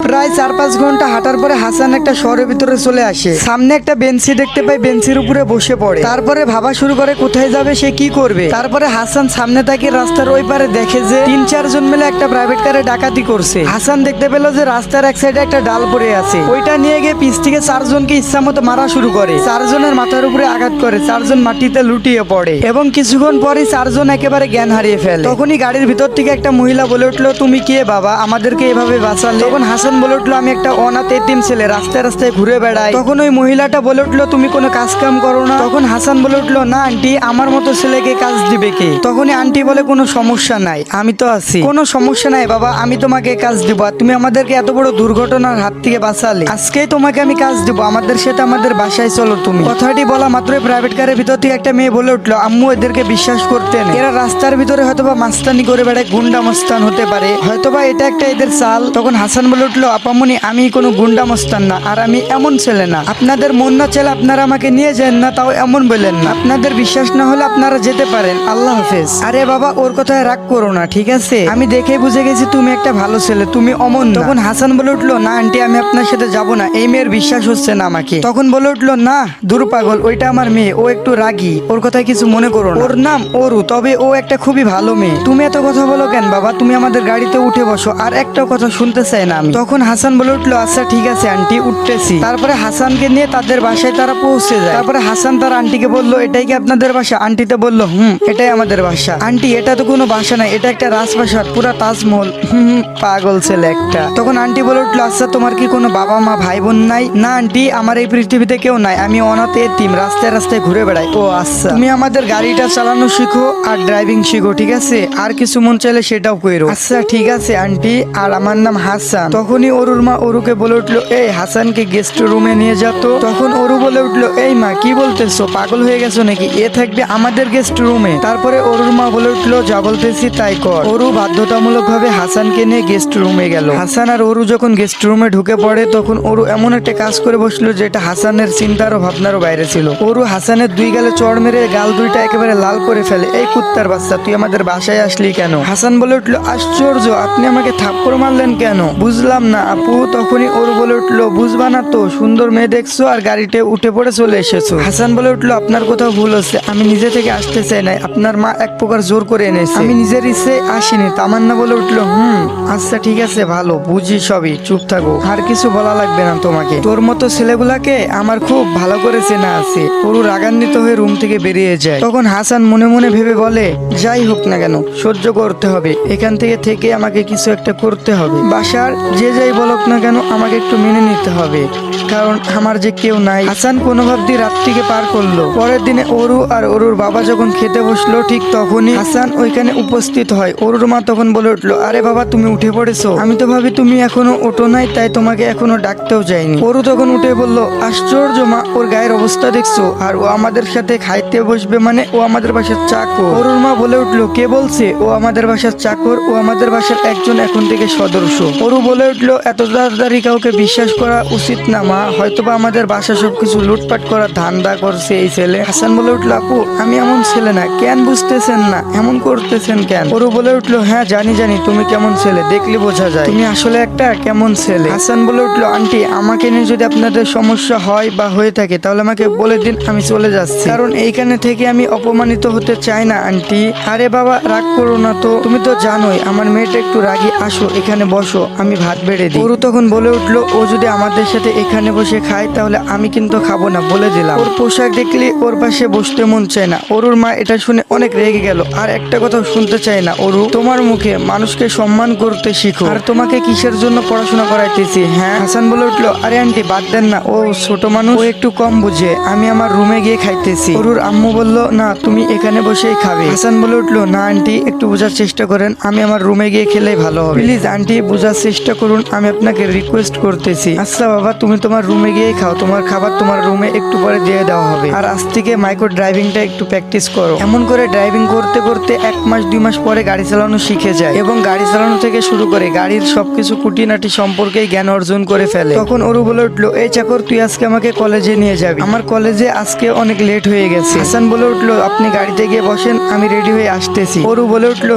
প্রায় 4-5 ঘন্টা হাঁটার পরে হাসান একটা শহরের ভিতরে চলে আসে। সামনে একটা বেঞ্চি দেখতে পায়, বেঞ্চির উপরে বসে পড়ে। তারপরে ভাবা শুরু করে কোথায় যাবে, সে কি করবে। তারপরে হাসান সামনে তাকিয়ে রাস্তার ওই পারে দেখে যে 3-4 জন মিলে একটা প্রাইভেট কারে ডাকাতি করছে। হাসান দেখতে পেল যে রাস্তার এক সাইডে একটা ডাল পড়ে আছে, ওইটা নিয়ে গিয়ে পিছ থেকে 4 জনকে ইচ্ছা মতো মারা শুরু করে। 4 জনের মাথার উপরে আঘাত করে, 4 জন মাটিতে লুটিয়ে পড়ে এবং কিছুক্ষণ পরে 4 জন একেবারে জ্ঞান হারিয়ে ফেলে। তখনই গাড়ির ভিতর থেকে একটা মহিলা বলে উঠলো, তুমি কে বাবা, আমাদেরকে এভাবে বাঁচালে? তখন হাসান বলে উঠলো, আমি একটা অনাথ এতিম ছেলে, রাস্তায় রাস্তায় ঘুরে বেড়াই। তখন ওই মহিলাটা বলে উঠলো, তুমি কোনো কাজ কাম করো না? তখন হাসান বলে উঠলো, না আন্টি, আমার মতো ছেলেকে কাজ দিবে কে? তখনই আন্টি বলে, কোনো সমস্যা নাই, আমি তো আছি। কোনো সমস্যা নাই বাবা, আমি তোমাকে কাজ দিব। আর তুমি আমাদেরকে এত বড় দুর্ঘটনার হাত থেকে বাঁচালে, আজকেই তোমাকে আমি কাজ দিব, আমাদের সাথে আমাদের বাসায় চলো তুমি। কথাটি বলা মাত্রই প্রাইভেট কারের ভিতর থেকে একটা মেয়ে বলে উঠলো, আম্মু এদেরকে বিশ্বাস করতে নেই, এরা রাস্তার ভিতরে হয়তোবা মাস্তানি করে বেড়ায়, গুন্ডা মস্তান হতে পারে, হয়তোবা এটা একটা এদের চাল। তখন হাসান বলে উঠলো, আপামনি আমি কোনো গুন্ডা মস্তান না, আর আমি এমন ছেলে না, আপনাদের মন না চাইলে আপনারা আমাকে নিয়ে যান না, তাও এমন বললেন না। আপনাদের বিশ্বাস না হলে আপনারা যেতে পারেন, আল্লাহ হাফেজ। আরে বাবা, ওর কথায় রাগ করো না, ঠিক আছে? আমি দেখে বুঝে গেছি তুমি একটা ভালো ছেলে, তুমি অমন না। তখন হাসান বলে উঠলো, না আন্টি, আমি আপনার সাথে যাব না, এই মেয়ের বিশ্বাস হচ্ছে না আমাকে। তখন বলে উঠলো, না দূর পাগল, ওইটা আমার মেয়ে, ও একটু রাগী, ওর কথায় কিছু মনে করো না, ওর নাম অরু, তবে ও একটা খুবই ভালো মেয়ে। তুমি এত কথা বলো কেন বাবা, তুমি আমাদের গাড়িতে উঠে বসো, আর একটা কথা শুনতে চাই না আমি। তখন হাসান বলে উঠলো, আচ্ছা ঠিক আছে আন্টি, উঠতেছি। তারপরে হাসানকে নিয়ে তাদের বাসায় তারা পৌঁছে যায়। তারপরে হাসান তার আন্টিকে বললো, এটাই কি আপনাদের বাসা? আন্টিতে বললো, এটাই আমাদের বাসা। আন্টি, এটা তো কোনো বাসা নাই, এটা একটা রাজপ্রাসাদ, পুরা তাজমহল। পাগল ছেলে একটা। তখন আন্টি বলে উঠলো, আচ্ছা তোমার কি কোনো বাবা মা ভাই বোন নাই? না আন্টি, আমার এই পৃথিবীতে কেউ নাই, আমি অনাথ এতিম, রাস্তায় রাস্তায় ঘুরে বেড়াই। ও আচ্ছা, তুমি আমাদের গাড়িটা চালানো শিখো আর ড্রাইভিং শিখো, ঠিক আছে? আর কিছু মন চাইলে সেটাও কইরো। আচ্ছা ঠিক আছে আন্টি, আর আমার নাম হাসান। তখনই অরুর মা অরুকে বলে উঠলো, এই হাসানকে গেস্ট রুমে নিয়ে যেত। তখন অরু বলে উঠলো, এই মা কি বলতেছো, পাগল হয়ে গেছো নাকি? এ থাকবে আমাদের গেস্ট রুমে। তারপরে অরুর মা বলে উঠলো, যা বলতেছি তাই কর। অরু বাধ্যতামূলক ভাবে হাসানকে নিয়ে গেস্ট রুমে গেল। হাসান আর অরু যখন গেস্ট রুমে ঢুকে পড়ে, তখন অরু এমন একটা কাজ করে বসলো যেটা হাসানের চিন্তার ও ভাবনারও বাইরে ছিল। অরু হাসানের 2 গালে চড় মেরে গাল 2টা একেবারে লাল করে ফেলে। এই কুত্তার বাচ্চা, তুই আমাদের বাসায় আসলি কেন? হাসান বলে উঠলো, আশ্চর্য, আপনি আমাকে থাপ্পড় মারলেন কেন? বুঝলাম না আপু। তখনই অরু বলে উঠলো, বুঝবা না তো, সুন্দর মেয়ে দেখছো আর গাড়িতে উঠে পড়ে চলে এসেছো। হাসান বলে উঠলো, আপনার কোথাও ভুল হচ্ছে, আমি নিজে থেকে আসতে চাই নাই, আপনার মা এক প্রকার জোর করে এনেছে, আমি নিজের ইচ্ছে আসিনি। তামান্না বলে উঠলো, আচ্ছা ঠিক আছে, ভালো বুঝি সবই, চুপ থাকো, আর কিছু বলা লাগবে না তোমাকে, তোর মতো ছেলেগুলাকে আমার খুব ভালো করে চেনা আছে। অরু রাগান্বিত হয়ে রুম থেকে বেরিয়ে যায়। তখন হাসান মনে মনে ভেবে বলে, যাই হোক না কেন, সহ্য করতে হবে, এখান থেকে আমাকে কিছু একটা করতে হবে। বাসার যে যাই বলক না কেন, আমাকে একটু মেনে নিতে হবে, কারণ আমার যে কেউ নাই। হাসান কোনোভাবে রাতটিকে পার করলো। পরের দিনে অরু আর অরুর বাবা যখন খেতে বসলো, ঠিক তখনই হাসান ওইখানে উপস্থিত হয়। অরুর মা তখন বলে উঠলো, আরে বাবা, তুমি উঠে পড়েছো? আমি তো ভাবি তুমি এখনো ওঠো নাই, তাই তোমাকে এখনো ডাকতেও যায়নি। অরু তখন উঠে বলল, আশ্চর্য মা, ওর গায়ের অবস্থা দেখছো, আর ও আমাদের সাথে খাইতে বসবে মানে? ও আমাদের বাসার চাকর। অরুর মা বলে উঠলো, কে বলছে ও আমাদের বাসার চাকর? ও আমাদের বাসার একজন এখন থেকে সদস্য। অরু বলে উঠলো, এত তাড়াতাড়ি কাউকে বিশ্বাস করা উচিত না মা, হয়তোবা আমাদের বাসা সবকিছু লুটপাট করার ধান্দা করছে এই ছেলে। হাসান বলে উঠলো, আপু আমি এমন ছেলে না, কেন বুঝতেছেন না, এমন করতেছেন কেন? অরু বলে উঠলো, হ্যাঁ জানি তুমি কেমন ছেলে, দেখলে বোঝা যায় তুমি আসলে একটা কেমন ছেলে। হাসান বলে উঠলো, আন্টি আমাকে নিয়ে যদি আপনাদের সমস্যা হয় বা হয়ে থাকে, তাহলে আমাকে বলে দিন, আমি চলে যাচ্ছি, কারণ এইখানে থেকে আমি অপমানিত হতে চাই না আন্টি। আরে বাবা, রাগ করো না তো, তুমি তো জানোই আমার মেয়েটা একটু রাগী, আসো এখানে বসো, আমি ভাত বেড়ে দিই। অরু তখন বলে উঠলো, ও যদি আমাদের সাথে এখানে বসে খায়, তাহলে আমি কিন্তু খাবো না, বলে দিলাম। ওর পোশাক দেখলে ওর পাশে বসতে মন চায় না। অরুর মা এটা শুনে অনেক রেগে গেল, আর একটা কথা শুনতে চায় না। অরু, তোমার মুখে মানুষকে সম্মান করতে শিখো, আর তোমাকে কিসের জন্য পড়াশোনা করাইতেছি? হ্যাঁ। হাসান বলে উঠলো, আরে আন্টি বাদ দেন না, ও ছোট মানুষ, ও একটু কম বুঝে, আমি আমার রুমে গিয়ে খাইতেছি। অরুর আম্মু বলল, না তুমি এখানে বসেই খাবে। হাসান বলে উঠলো, না আন্টি, একটু বোঝার চেষ্টা করেন, আমি আমার রুমে গিয়ে খেলেই ভালো হবে, প্লিজ আন্টি বোঝার চেষ্টা করুন, আমি আপনাকে রিকোয়েস্ট করতেছি। আচ্ছা বাবা, তুমি তোমার রুমে গিয়ে খাও, তোমার খাবার তোমার রুমে একটু পরে দিয়ে দেওয়া হবে, আর আজ থেকে মাইক্রো ড্রাইভিংটা একটু প্র্যাকটিস করো। এমন করে ড্রাইভিং করতে করতে 1 মাস 2 মাস পরে গাড়ি চালানো শিখে যায়, এবং গাড়ি চালানো থেকে শুরু করে গাড়ির সবকিছু খুঁটিনাটি সম্পর্কে জ্ঞান অর্জন করে ফেলে। তখন অরু বলে উঠলো, এই চাকর, তুই আজকে আমাকে কলেজে নিয়ে যাবি, আমার কলেজে আজকে অনেক লেট হয়ে গেছে। হাসান বলে উঠলো, আপনি গাড়িতে গিয়ে বসেন, আমি রেডি হয়ে আসতেছি। অরু বলে উঠলো,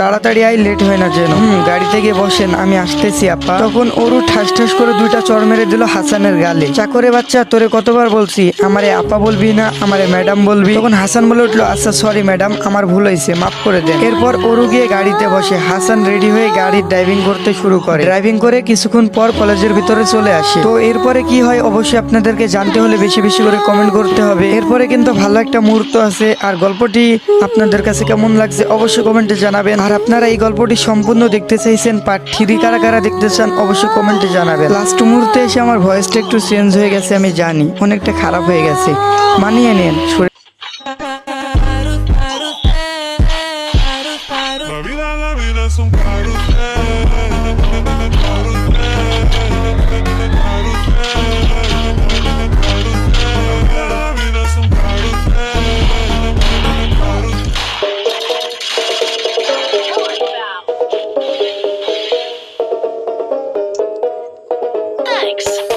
তাড়াতাড়ি আই, লেট হয় না যেন। গাড়িতে গিয়ে বসেন, আমি আসতেছি আপা। তখন অরু ঠাস ঠাস করে দুইটা চড় মেরে দিল হাসানের গালে। চাকরে বাচ্চা, তোরে কতবার বলছি আমারে আপা বলবি না, আমারে ম্যাডাম বলবি। তখন হাসান বলে উঠলো, আচ্ছা সরি ম্যাডাম, আমার ভুল হয়েছে, মাফ করে দেন। এরপর অরু গিয়ে গাড়িতে বসে। হাসান রেডি হয়ে গাড়ির ড্রাইভিং করতে শুরু করে। ড্রাইভিং করে কিছুক্ষণ পর কলেজের ভিতরে চলে আসে। তো এরপরে কি হয় অবশ্যই আপনাদেরকে জানতে হলে বেশি বেশি করে কমেন্ট করতে হবে। এরপরে কিন্তু ভালো একটা মুহূর্ত আছে। আর গল্পটি আপনাদের কাছে কেমন লাগছে অবশ্যই কমেন্টে জানাবেন। আর আপনারা এই গল্পটি সম্পূর্ণ দেখতে চাইছেন পার্ট 3 কারা কারা দেখতে চান অবশ্যই কমেন্টে জানাবেন। লাস্ট মুহূর্তে এসে আমার ভয়েসটা একটু চেঞ্জ হয়ে গেছে, আমি জানি অনেকটা খারাপ হয়ে গেছে, মানিয়ে নেন। La vida es un Thanks.